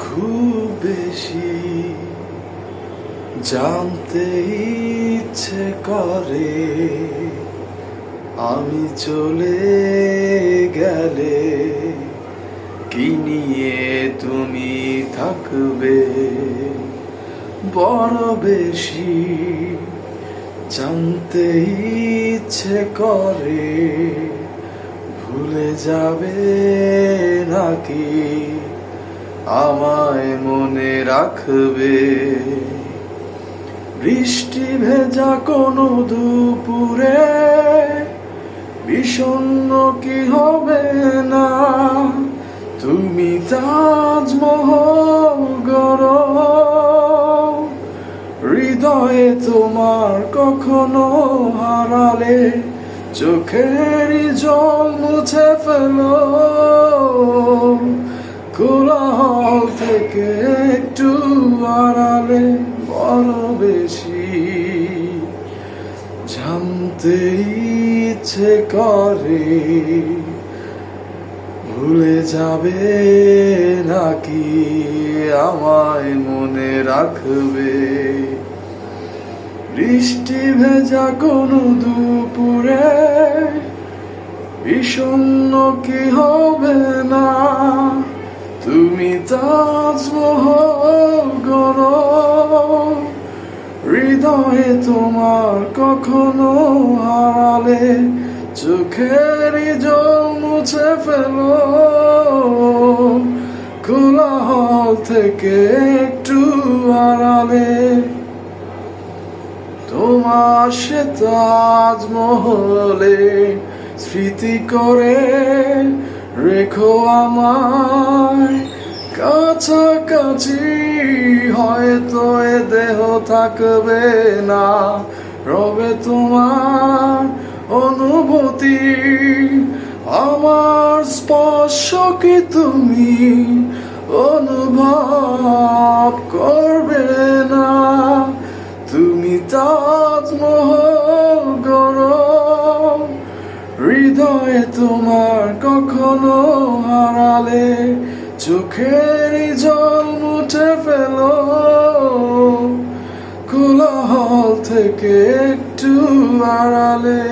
খুব বেশি জানতে ইচ্ছে করে আমি চলে গেলে কি নিয়ে তুমি থাকবে। বড় বেশি জানতে ইচ্ছে করে ভুলে যাবে নাকি আমায় মনে রাখবে। বৃষ্টি ভেজা কোনো দুপুরে বিষণ্ণ কি হবে না তুমি তাজমহল গড়ো। হৃদয়ে তোমার কখনো হারালে চোখেরই জল মুছে ফেলো। কোলাহল থেকে একটু আড়ালে বড় বেশি জানতে ইচ্ছে করে ভুলে যাবে নাকি আমায় মনে রাখবে। বৃষ্টি ভেজা কোনো দুপুরে বিষণ্ণ কি হবে না তুমি তাজমহল গড়ো। হৃদয়ে তোমার কখনো হারালে চোখেরই জল মুছে ফেলো। কোলাহল থেকে একটু আড়ালে তোমার সে তাজমহলে স্মৃতি করে রেখো আমায় কাছাকাছি। হয়তো এ দেহ থাকবে না রবে তোমার অনুভূতি। আমার স্পর্শ কি তুমি অনুভব করবে না তুমি তাজমহল গড়ো। হৃদয়ে তোমার কখনো হারালে চোখেরই জল মুছে ফেলো। কোলাহল থেকে একটু আড়ালে